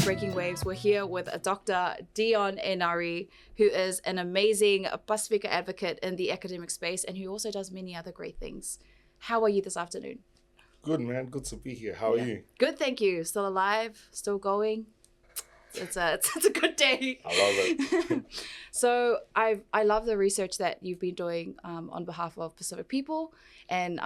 Breaking Waves. We're here with Dr. Dion Enari, who is an amazing Pasifika advocate in the academic space and who also does many other great things. How are you this afternoon? Good, man. Good to be here. How are you? Good, thank you. Still alive, still going. It's a good day. I love it. So I love the research that you've been doing on behalf of Pacific people, and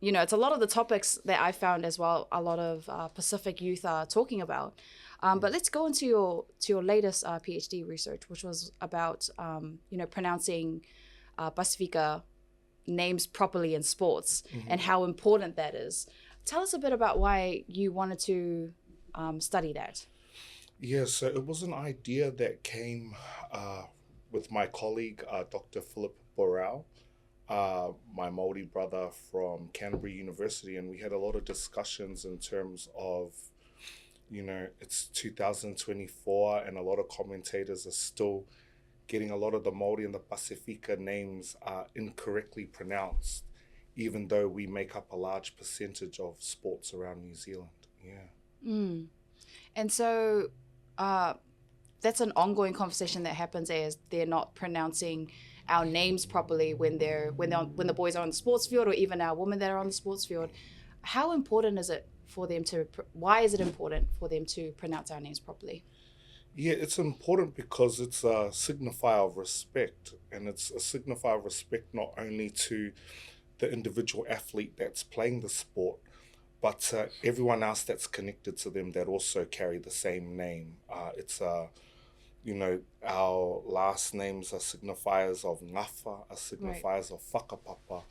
it's a lot of the topics that I found as well. A lot of Pacific youth are talking about. But let's go into your latest PhD research, which was about pronouncing Pasifika names properly in sports and how important that is. Tell us a bit about why you wanted to study that. Yeah, so it was an idea that came with my colleague, Dr. Philip Borrell, my Māori brother from Canterbury University, and we had a lot of discussions in terms of, it's 2024 and a lot of commentators are still getting a lot of the Māori and the Pasifika names incorrectly pronounced, even though we make up a large percentage of sports around New Zealand. Yeah. And so that's an ongoing conversation that happens as they're not pronouncing our names properly when the boys are on the sports field, or even our women that are on the sports field. How important is it for them why is it important for them to pronounce our names properly? Yeah, it's important because it's a signifier of respect, and it's a signifier of respect not only to the individual athlete that's playing the sport, but everyone else that's connected to them that also carry the same name. Our last names are signifiers of ngafa, are signifiers of whakapapa.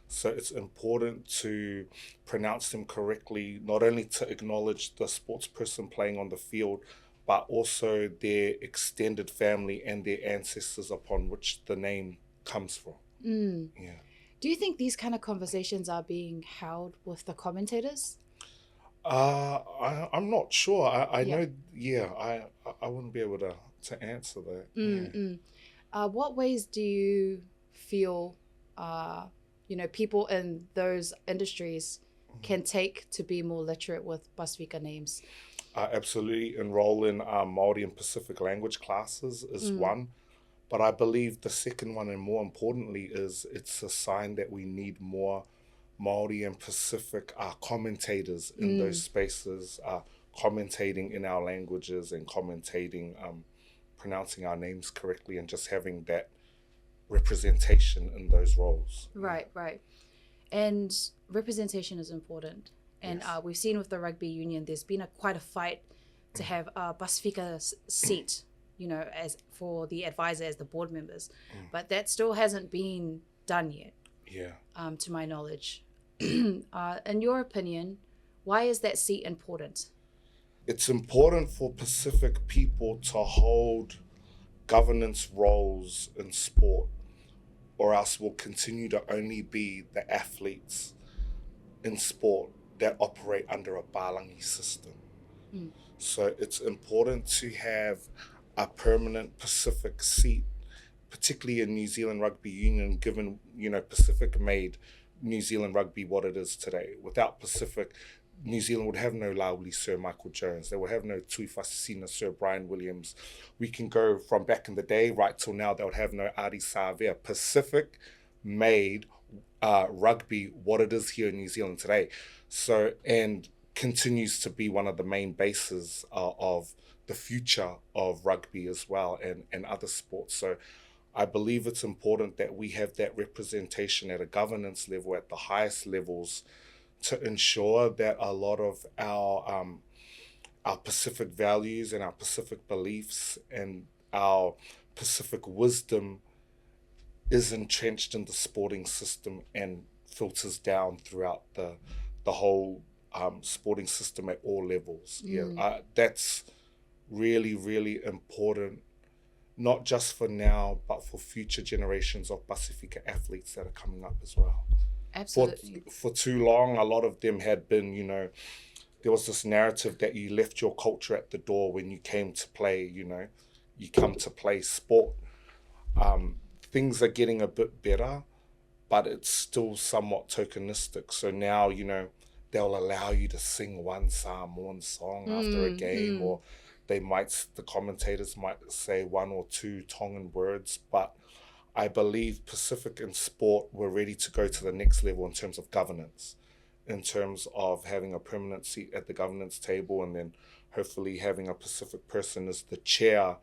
So it's important to pronounce them correctly, not only to acknowledge the sports person playing on the field, but also their extended family and their ancestors upon which the name comes from. Yeah. Do you think these kind of conversations are being held with the commentators? I'm not sure. I know. Yeah, I wouldn't be able to answer that. What ways do you feel, people in those industries can take to be more literate with Pasifika names? Absolutely. Enroll in Māori and Pacific language classes is one. But I believe the second one, and more importantly, is it's a sign that we need more Māori and Pacific commentators in those spaces, commentating in our languages and commentating, pronouncing our names correctly, and just having that representation in those roles. Right. And representation is important. And Yes. We've seen with the rugby union, there's been quite a fight to have a Pasifika seat, as for the advisor, as the board members. But that still hasn't been done yet. Yeah. To my knowledge. In your opinion, why is that seat important? It's important for Pacific people to hold governance roles in sport, or else we'll continue to only be the athletes in sport that operate under a Palangi system. So it's important to have a permanent Pacific seat, particularly in New Zealand Rugby Union, given, Pacific made New Zealand rugby what it is today. Without Pacific, New Zealand would have no Lauali Sir Michael Jones. They would have no Tui Fasasina Sir Brian Williams. We can go from back in the day right till now, they would have no Ari Savea. Pacific made rugby what it is here in New Zealand today. So, and continues to be one of the main bases of the future of rugby as well, and other sports. So I believe it's important that we have that representation at a governance level, at the highest levels, to ensure that a lot of our Pacific values and our Pacific beliefs and our Pacific wisdom is entrenched in the sporting system and filters down throughout the whole sporting system at all levels. That's really, really important, not just for now, but for future generations of Pasifika athletes that are coming up as well. Absolutely. For too long, a lot of them had been, there was this narrative that you left your culture at the door when you came to play, you come to play sport. Things are getting a bit better, but it's still somewhat tokenistic. So now, they'll allow you to sing one Samoan song after a game, or the commentators might say one or two Tongan words, but I believe Pacific in sport, we're ready to go to the next level in terms of governance, in terms of having a permanent seat at the governance table, and then hopefully having a Pacific person as the chair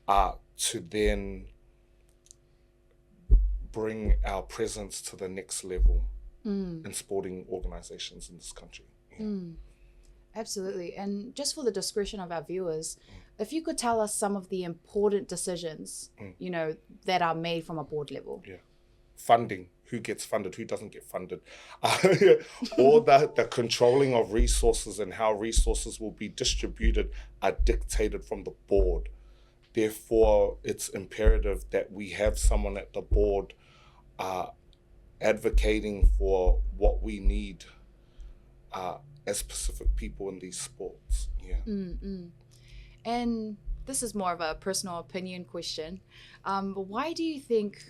to then bring our presence to the next level in sporting organizations in this country. Absolutely. And just for the discretion of our viewers, if you could tell us some of the important decisions, you know, that are made from a board level. Yeah. Funding, who gets funded, who doesn't get funded, all the controlling of resources and how resources will be distributed are dictated from the board. Therefore, it's imperative that we have someone at the board advocating for what we need as Pacific people in these sports. And this is more of a personal opinion question. Why do you think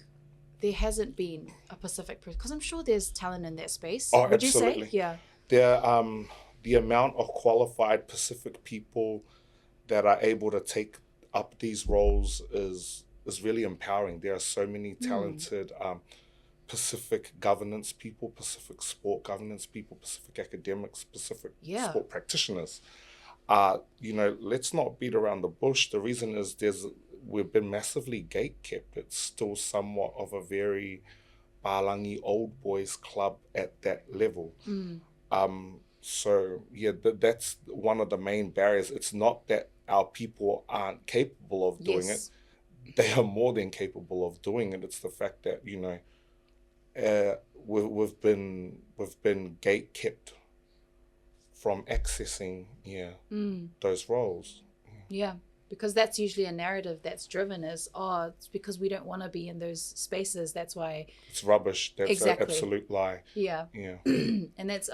there hasn't been a Pacific person? Because I'm sure there's talent in that space. Oh, Would absolutely. you say? Yeah. The amount of qualified Pacific people that are able to take up these roles is really empowering. There are so many talented Pacific governance people, Pacific sport governance people, Pacific academics, Pacific sport practitioners. You know, let's not beat around the bush. The reason is we've been massively gate-kept. It's still somewhat of a very Palangi old boys club at that level. So yeah, that's one of the main barriers. It's not that our people aren't capable of doing it. They are more than capable of doing it. It's the fact that, you know, we've been gate-kept from accessing those roles. Yeah, because that's usually a narrative that's driven as, it's because we don't want to be in those spaces. That's why it's rubbish. That's an absolute lie. Yeah. And that's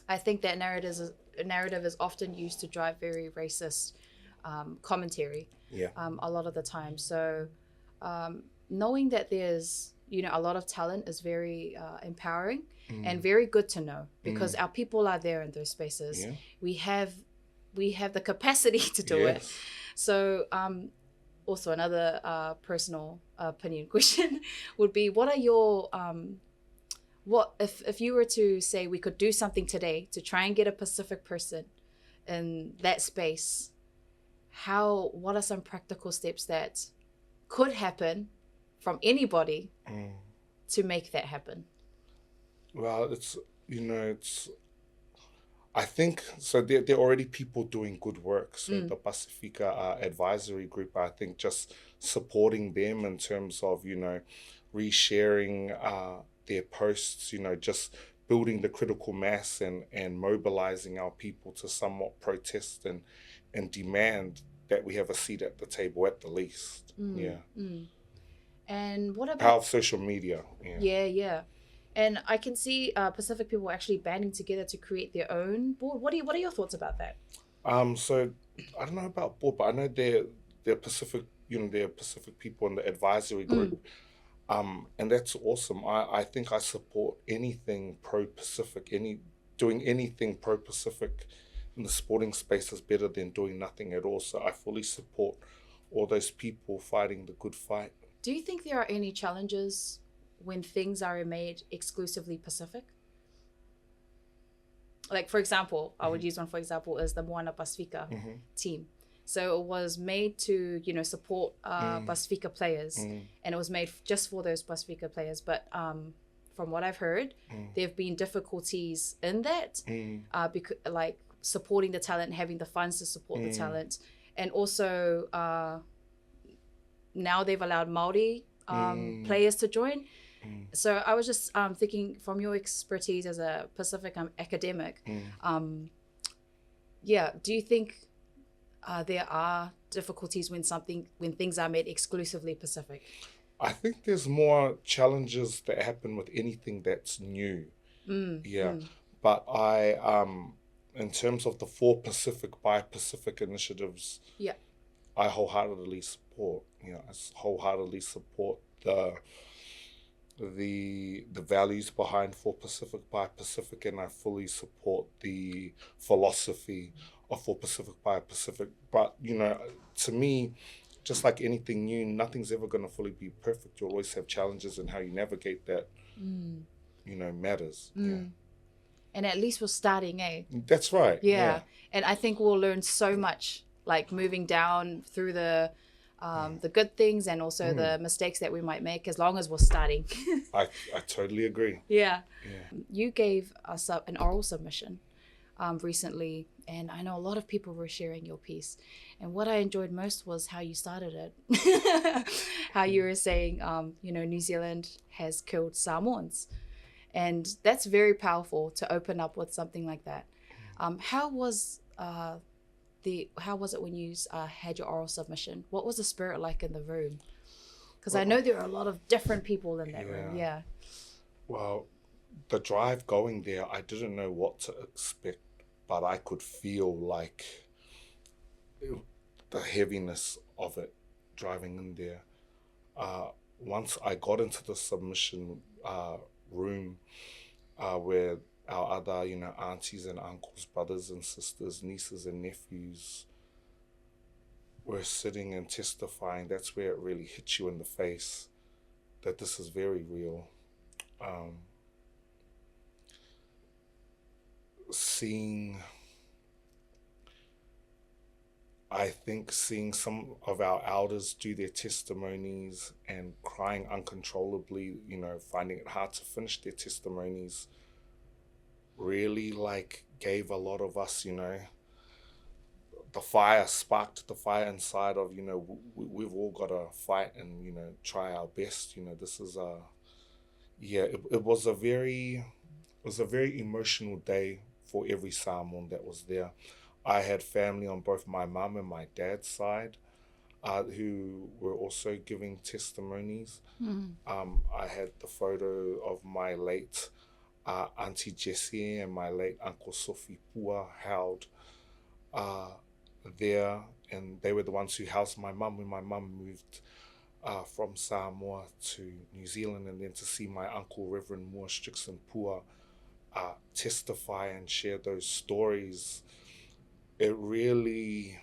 I think that narrative is often used to drive very racist commentary. A lot of the time. So knowing that there's, you know, a lot of talent is very empowering and very good to know, because our people are there in those spaces. We have the capacity to do it. So also another personal opinion question would be, what are your what if you were to say we could do something today to try and get a Pacific person in that space, what are some practical steps that could happen from anybody to make that happen? Well, I think, so there are already people doing good work. So the Pacifica advisory group, I think just supporting them in terms of, you know, resharing their posts, you know, just building the critical mass and mobilizing our people to somewhat protest and demand that we have a seat at the table at the least. And what about power of social media? And I can see Pacific people actually banding together to create their own board. What are your thoughts about that? So I don't know about board, but I know they're Pacific, you know, they're Pacific people in the advisory group. And that's awesome. I think I support anything pro-Pacific. Doing anything pro-Pacific in the sporting space is better than doing nothing at all. So I fully support all those people fighting the good fight. Do you think there are any challenges when things are made exclusively Pacific? Like, for example, I would use one, for example, is the Moana Pacifica team. So it was made to, you know, support Pacifica players, and it was made just for those Pacifica players. But from what I've heard, there have been difficulties in that, because, like, supporting the talent, having the funds to support the talent, and also now they've allowed Maori players to join. So I was just thinking, from your expertise as a Pacific academic, do you think there are difficulties when things are made exclusively Pacific? I think there's more challenges that happen with anything that's new. But I, in terms of the 4 Pacific by Pacific initiatives, I wholeheartedly support. I wholeheartedly support the the values behind For Pacific by Pacific, and I fully support the philosophy of For Pacific by Pacific. But, you know, to me, just like anything new, nothing's ever going to fully be perfect. You'll always have challenges, and how you navigate that, you know, matters. Yeah. And at least we're starting, eh? That's right. Yeah. And I think we'll learn so much, like moving down through the good things and also the mistakes that we might make, as long as we're starting. I totally agree. Yeah. You gave us an oral submission recently, and I know a lot of people were sharing your piece. And what I enjoyed most was how you started it. How you were saying, you know, New Zealand has killed Samoans. And that's very powerful to open up with something like that. How was it when you had your oral submission? What was the spirit like in the room? Because I know there are a lot of different people in that room. Yeah. Well, the drive going there, I didn't know what to expect, but I could feel like the heaviness of it driving in there. Once I got into the submission room, where our other, you know, aunties and uncles, brothers and sisters, nieces and nephews were sitting and testifying, that's where it really hit you in the face that this is very real. Seeing some of our elders do their testimonies and crying uncontrollably, you know, finding it hard to finish their testimonies, really like gave a lot of us, you know, sparked the fire inside of, you know, we've all got to fight and, you know, try our best. You know, this is it was a very emotional day for every Samoan that was there. I had family on both my mum and my dad's side who were also giving testimonies. I had the photo of my late Auntie Jessie and my late Uncle Sophie Pua held there, and they were the ones who housed my mum when my mum moved from Samoa to New Zealand, and then to see my uncle Reverend Moore Strickson Pua testify and share those stories, it really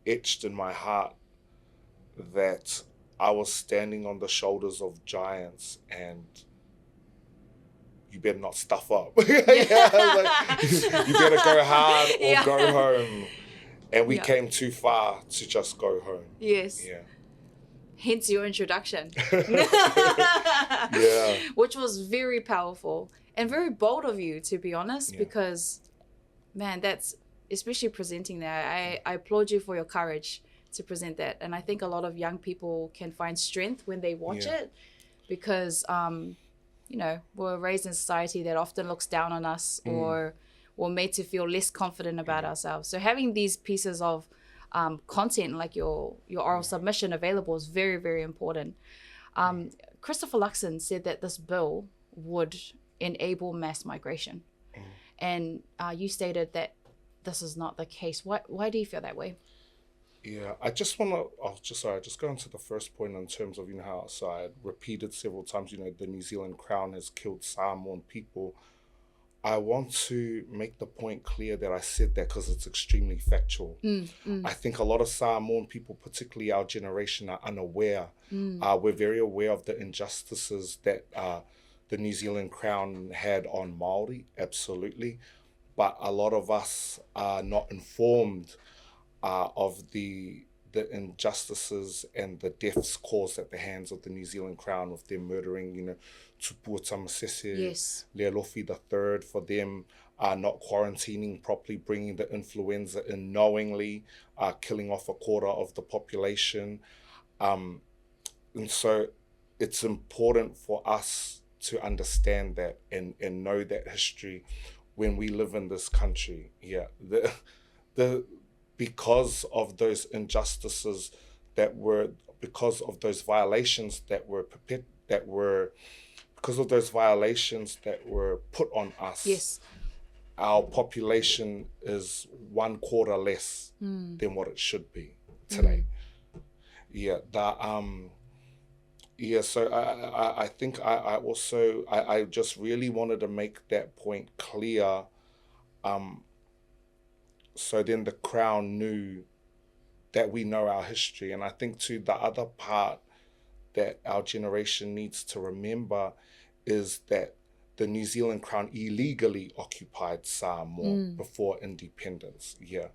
etched in my heart that I was standing on the shoulders of giants, and you better not stuff up. Like, you better go hard or go home. And we came too far to just go home. Yes. Yeah. Hence your introduction. Yeah. Which was very powerful and very bold of you, to be honest, because, man, that's, especially presenting that, I applaud you for your courage to present that. And I think a lot of young people can find strength when they watch it, because, you know, we're raised in a society that often looks down on us, or we're made to feel less confident about ourselves. So having these pieces of content like your oral submission available is very, very important. Christopher Luxon said that this bill would enable mass migration. And you stated that this is not the case. Why do you feel that way? Yeah, I just want to, just go into the first point in terms of, you know, how, so I repeated several times, you know, the New Zealand Crown has killed Samoan people. I want to make the point clear that I said that because it's extremely factual. I think a lot of Samoan people, particularly our generation, are unaware. We're very aware of the injustices that the New Zealand Crown had on Māori, absolutely. But a lot of us are not informed of the injustices and the deaths caused at the hands of the New Zealand Crown, with them murdering, you know, Tupua Tamasese, Lealofi III, for them not quarantining properly, bringing the influenza in knowingly, killing off a quarter of the population. And so it's important for us to understand that and know that history when we live in this country. Because of those injustices because of those violations that were put on us, our population is 1/4 less than what it should be today. Yeah, so I think I also I just really wanted to make that point clear. Um, so then the Crown knew that we know our history, and I think too the other part that our generation needs to remember is that the New Zealand Crown illegally occupied Samoa before independence. Yeah.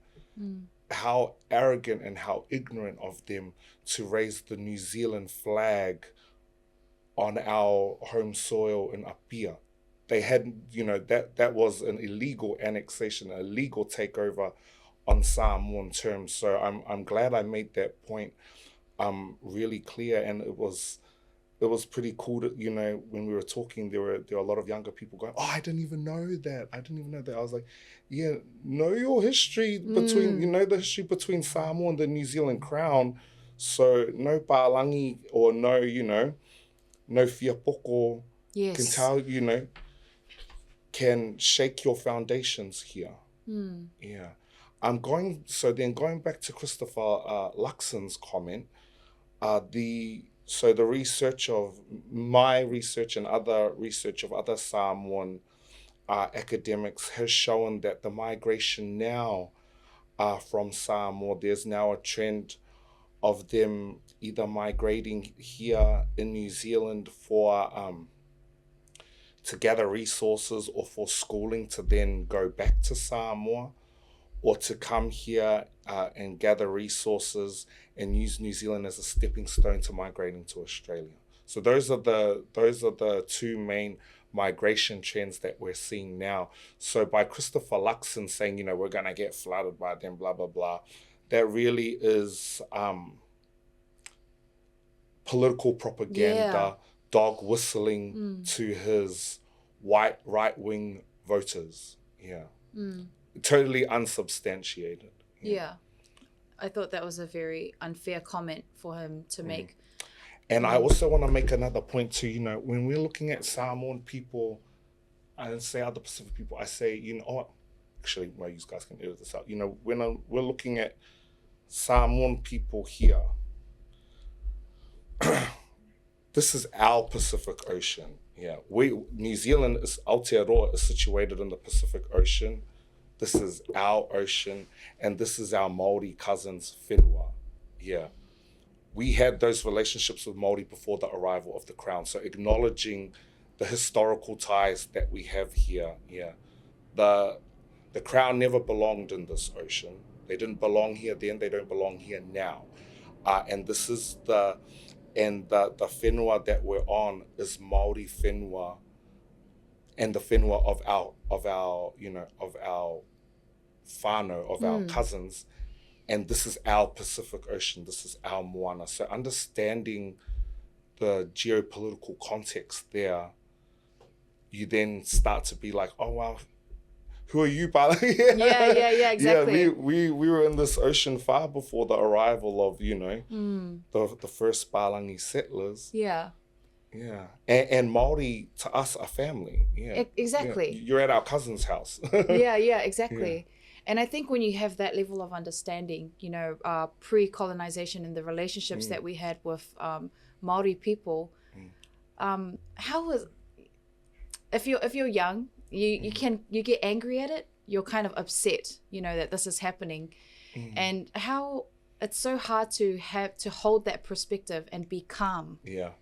How arrogant and how ignorant of them to raise the New Zealand flag on our home soil in Apia. They had, that was an illegal annexation, an illegal takeover on Samoan terms. So I'm glad I made that point really clear, and it was pretty cool to, when we were talking, there were a lot of younger people going, oh, I didn't even know that. I was like, yeah, know your history between, the history between Samoa and the New Zealand Crown. So no pālangi or no whiapoko can tell, can shake your foundations here. Yeah. Going back to Christopher Luxon's comment, the research of my research and other research of other Samoan academics has shown that the migration now from Samoa, there's now a trend of them either migrating here in New Zealand for to gather resources or for schooling to then go back to Samoa, or to come here and gather resources and use New Zealand as a stepping stone to migrating to Australia. So those are the two main migration trends that we're seeing now. So by Christopher Luxon saying, we're going to get flooded by them, blah, blah, blah, that really is political propaganda, dog whistling to his white right-wing voters. Yeah. Totally unsubstantiated. Yeah. I thought that was a very unfair comment for him to make. And I also want to make another point too, when we're looking at Samoan people, I don't say other Pacific people, I say, actually, well, you guys can edit this out. When we're looking at Samoan people here, this is our Pacific Ocean. Yeah, New Zealand is Aotearoa is situated in the Pacific Ocean. This is our ocean, and this is our Māori cousins, whenua. Yeah. We had those relationships with Māori before the arrival of the Crown. So acknowledging the historical ties that we have here. Yeah. The Crown never belonged in this ocean. They didn't belong here then, they don't belong here now. And this is the whenua that we're on is Māori whenua, and the whenua of our whānau, of our cousins, and this is our Pacific Ocean, this is our moana. So understanding the geopolitical context there, you then start to be like, oh wow, who are you, Bala? Yeah, exactly. Yeah, we were in this ocean far before the arrival of, the first Palangi settlers. Yeah. Yeah. And Māori to us are family. Yeah. Exactly. Yeah. You're at our cousin's house. Yeah, exactly. Yeah. And I think when you have that level of understanding, pre-colonization and the relationships that we had with Māori people, how was, if you're young, you get angry at it, you're kind of upset, that this is happening, and how it's so hard to hold that perspective and be calm. Yeah.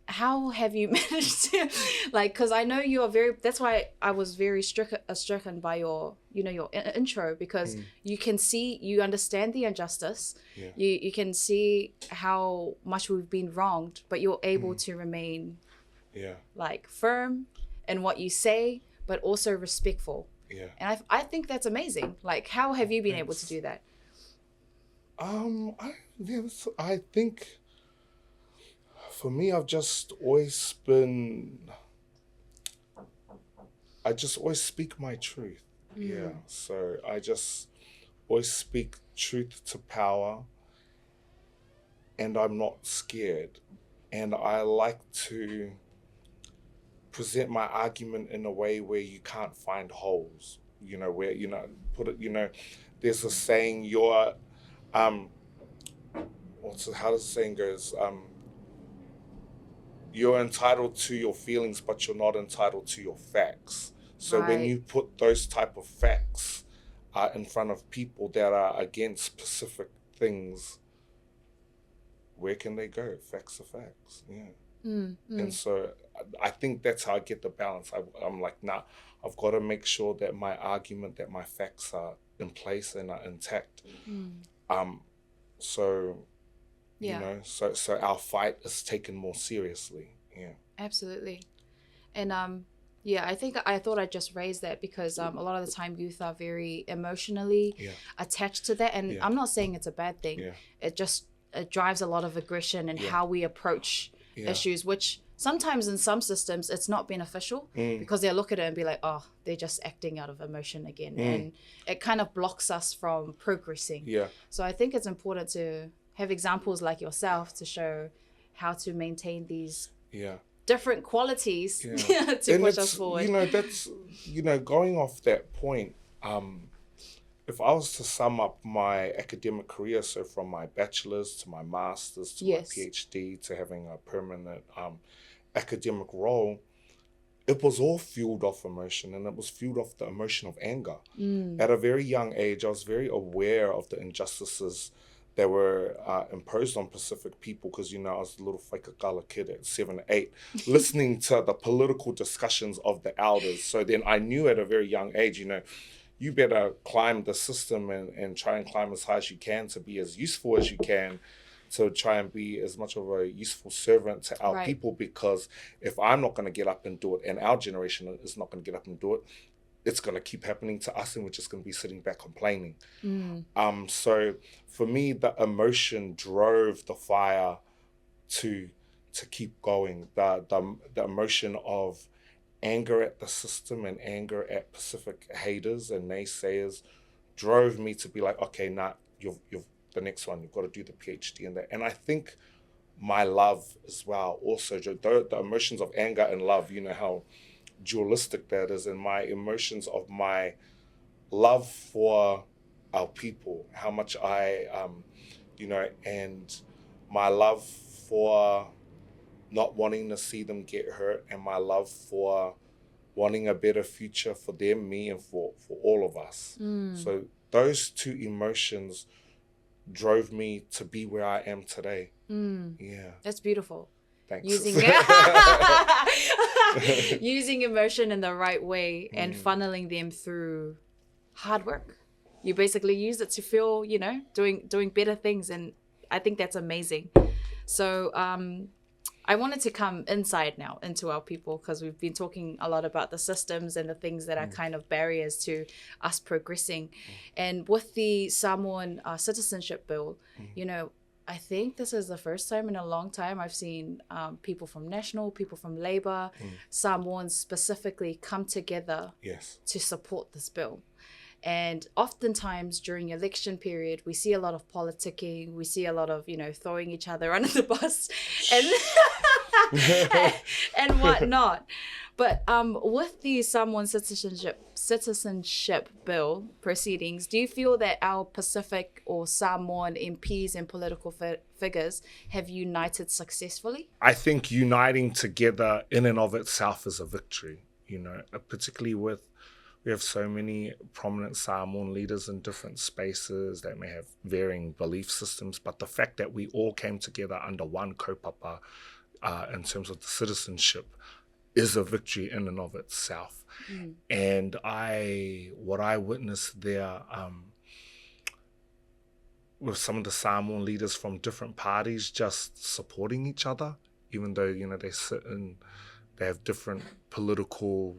How have you managed to, because I know you are that's why I was very stricken by your, your intro, because you can see, you understand the injustice, you can see how much we've been wronged, but you're able to remain firm in what you say, but also respectful. Yeah. And I think that's amazing. How have you been able to do that? I think for me, I just always speak my truth. Yeah. So I just always speak truth to power, and I'm not scared. And I like to present my argument in a way where you can't find holes, where, there's a saying, how does the saying goes? You're entitled to your feelings, but you're not entitled to your facts. So when you put those type of facts in front of people that are against specific things, where can they go? Facts are facts. Yeah. And so I think that's how I get the balance. I'm like, nah, I've got to make sure that my argument, that my facts are in place and are intact. So, you know, so our fight is taken more seriously. Yeah. Absolutely. And I thought I'd just raise that because a lot of the time youth are very emotionally attached to that. And I'm not saying it's a bad thing. Yeah. It drives a lot of aggression and how we approach issues, which sometimes in some systems it's not beneficial because they'll look at it and be like, oh, they're just acting out of emotion again. And it kind of blocks us from progressing. Yeah. So I think it's important to have examples like yourself to show how to maintain these different qualities to push us forward. You know, that's, going off that point, if I was to sum up my academic career, so from my bachelor's to my master's to my PhD to having a permanent academic role, it was all fueled off emotion, and it was fueled off the emotion of anger. At a very young age, I was very aware of the injustices that were imposed on Pacific people because, I was a little whaikakala kid at 7 or 8, listening to the political discussions of the elders. So then I knew at a very young age, you better climb the system and try and climb as high as you can to be as useful as you can, to try and be as much of a useful servant to our people, because if I'm not going to get up and do it, and our generation is not going to get up and do it, it's going to keep happening to us, and we're just going to be sitting back complaining. So for me, the emotion drove the fire to keep going. The emotion of anger at the system and anger at Pacific haters and naysayers drove me to be like, okay, nah, you're the next one. You've got to do the PhD in that. And I think my love as well, also, the emotions of anger and love, how dualistic that is, and my emotions of my love for our people, how much I, and my love for not wanting to see them get hurt, and my love for wanting a better future for them, me, and for all of us. So those two emotions drove me to be where I am today. Yeah. That's beautiful. Thanks. Using emotion in the right way and funneling them through hard work. You basically use it to feel, doing better things, and I think that's amazing. So I wanted to come inside now into our people, because we've been talking a lot about the systems and the things that are kind of barriers to us progressing. And with the Samoan Citizenship Bill, I think this is the first time in a long time I've seen people from National, people from Labour, Samoans specifically come together to support this bill. And oftentimes during election period, we see a lot of politicking, we see a lot of, throwing each other under the bus and whatnot. But with the Samoan Citizenship Bill proceedings, do you feel that our Pacific or Samoan MPs and political figures have united successfully? I think uniting together in and of itself is a victory, particularly we have so many prominent Samoan leaders in different spaces that may have varying belief systems, but the fact that we all came together under one kaupapa in terms of the citizenship is a victory in and of itself. And what I witnessed there with some of the Samoan leaders from different parties just supporting each other, even though, they have different political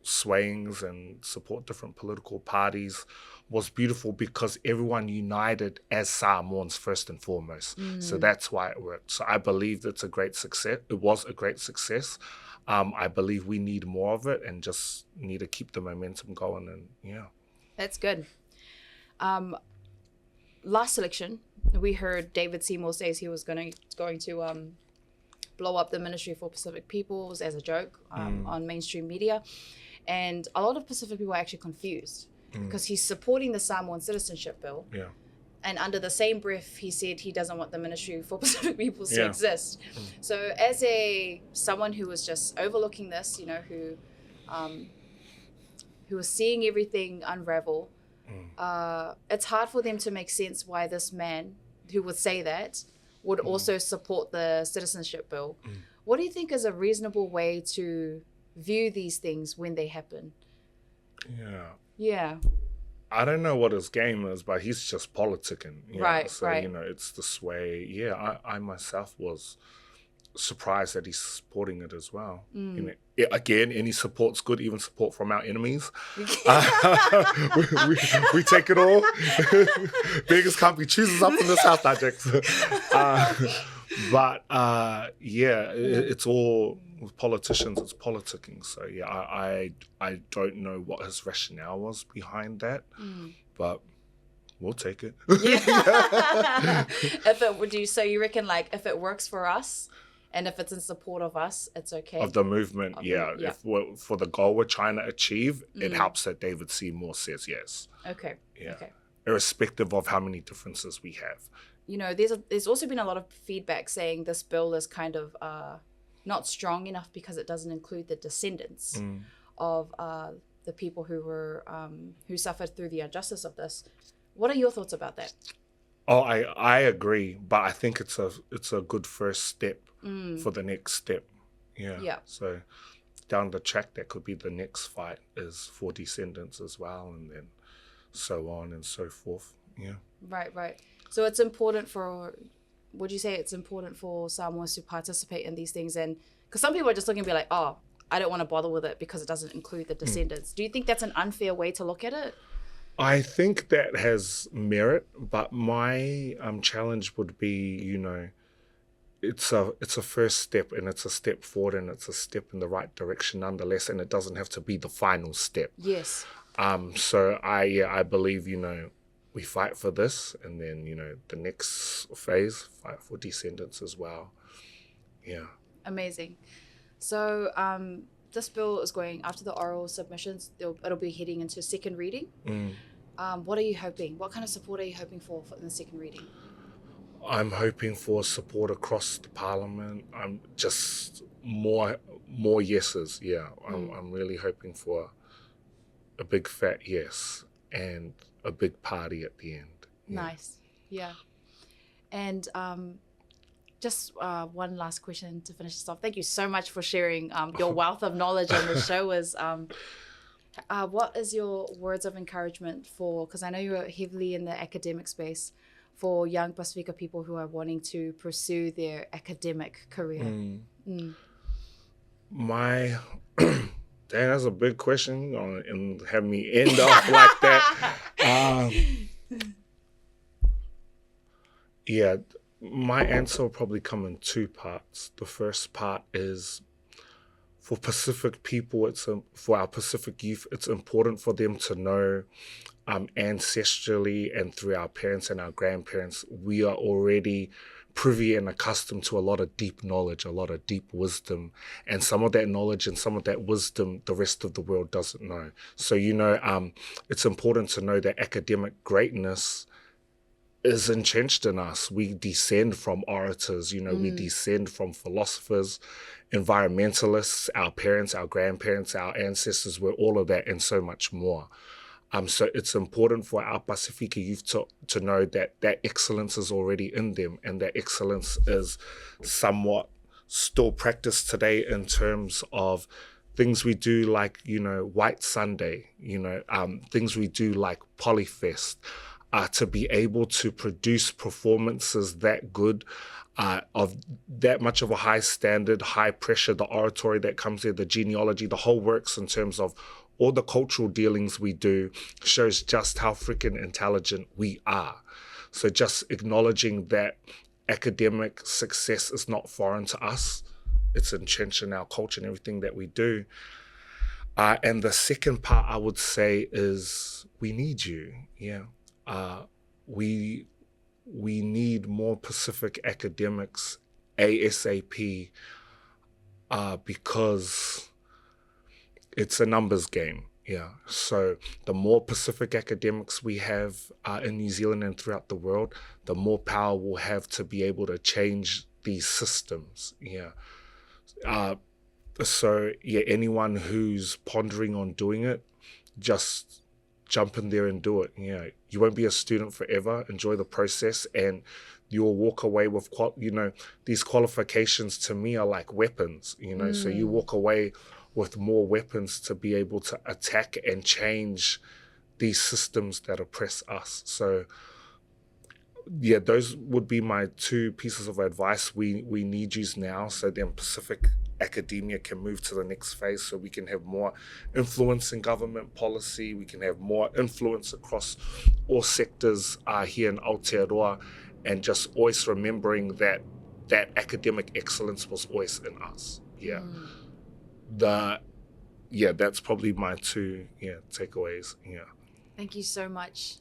swayings and support different political parties, was beautiful because everyone united as Samoans first and foremost. So that's why it worked. So I believe it's a great success. It was a great success. I believe we need more of it and just need to keep the momentum going. And yeah. That's good. Last election, we heard David Seymour says he was going to blow up the Ministry for Pacific Peoples as a joke on mainstream media. And a lot of Pacific people are actually confused because he's supporting the Samoan Citizenship Bill. Yeah. And under the same breath, he said he doesn't want the Ministry for Pacific Peoples to Yeah. exist. So as someone who was just overlooking this, you know, who was seeing everything unravel, it's hard for them to make sense why this man who would say that would also support the Citizenship Bill. What do you think is a reasonable way to view these things when they happen? Yeah. I don't know what his game is, but he's just politicking. Yeah. Right, so, right. you know, it's this way. Yeah, I myself was surprised that he's supporting it as well. You know, again, any support's good, even support from our enemies. we take it all. Beggars can't be choosers up in this house, Jax. It's all with politicians, it's politicking. So yeah, I don't know what his rationale was behind that, but we'll take it. So you reckon, like, if it works for us and if it's in support of us, it's okay? Of the movement, If for the goal we're trying to achieve, it helps that David Seymour says yes. Okay. Yeah. Okay. Irrespective of how many differences we have. You know, there's also been a lot of feedback saying this bill is kind of not strong enough because it doesn't include the descendants of the people who suffered through the injustice of this. What are your thoughts about that? Oh, I agree, but I think it's a good first step for the next step. Yeah. So down the track, that could be the next fight is for Descendants as well, and then so on and so forth. Yeah. Right. So it's important would you say it's important for Samoans to participate in these things? And because some people are just looking to be like, oh, I don't want to bother with it because it doesn't include the descendants. Do you think that's an unfair way to look at it? I think that has merit, but my challenge would be, you know, it's a first step, and it's a step forward, and it's a step in the right direction nonetheless, and it doesn't have to be the final step. Yes. So I believe, you know, we fight for this, and then, you know, the next phase, fight for Descendants as well. Yeah. Amazing. So this bill is going, after the oral submissions, it'll be heading into second reading. What are you hoping? What kind of support are you hoping for in the second reading? I'm hoping for support across the parliament. I'm just more yeses. Yeah. I'm really hoping for a big fat yes and a big party at the end. Yeah. Nice. Yeah. And just one last question to finish this off. Thank you so much for sharing your wealth of knowledge on the show. What is your words of encouragement for, because I know you're heavily in the academic space, for young Pasifika people who are wanting to pursue their academic career? That's a big question, and have me end off like that. My answer will probably come in two parts. The first part is, for Pacific people, for our Pacific youth, it's important for them to know ancestrally and through our parents and our grandparents, we are already privy and accustomed to a lot of deep knowledge, a lot of deep wisdom, and some of that knowledge and some of that wisdom the rest of the world doesn't know. So, you know, it's important to know that academic greatness is entrenched in us. We descend from orators, you know, we descend from philosophers, environmentalists, our parents, our grandparents, our ancestors, we're all of that and so much more. So it's important for our Pasifika youth to know that excellence is already in them, and that excellence is somewhat still practiced today in terms of things we do like, you know, White Sunday, you know, things we do like Polyfest, to be able to produce performances that good, of that much of a high standard, high pressure, the oratory that comes there, the genealogy, the whole works in terms of all the cultural dealings we do shows just how freaking intelligent we are. So just acknowledging that academic success is not foreign to us. It's entrenched in our culture and everything that we do. And the second part I would say is we need you. Yeah. We need more Pacific academics ASAP, because it's a numbers game. Yeah, so the more Pacific academics we have in New Zealand and throughout the world, the more power we'll have to be able to change these systems. Yeah. So yeah, anyone who's pondering on doing it, just jump in there and do it. Yeah, you won't be a student forever. Enjoy the process, and you'll walk away with these qualifications to me are like weapons. So you walk away with more weapons to be able to attack and change these systems that oppress us. So yeah, those would be my 2 pieces of advice. We need yous now, so then Pacific academia can move to the next phase, so we can have more influence in government policy, we can have more influence across all sectors here in Aotearoa, and just always remembering that academic excellence was always in us. Yeah. That's probably my 2 takeaways. Yeah. Thank you so much.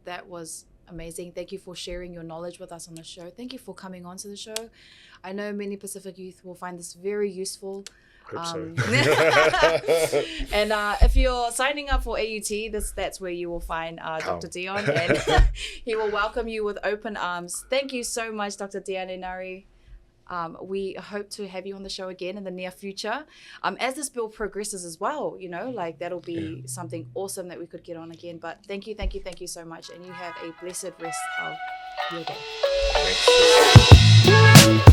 That was amazing. Thank you for sharing your knowledge with us on the show. Thank you for coming on to the show. I know many Pacific youth will find this very useful. Hope so. And if you're signing up for AUT, that's where you will find Dr. Dion, and he will welcome you with open arms. Thank you so much, Dr. Dion Enari. We hope to have you on the show again in the near future. As this bill progresses as well, that'll be something awesome that we could get on again. But thank you so much. And you have a blessed rest of your day. Thanks.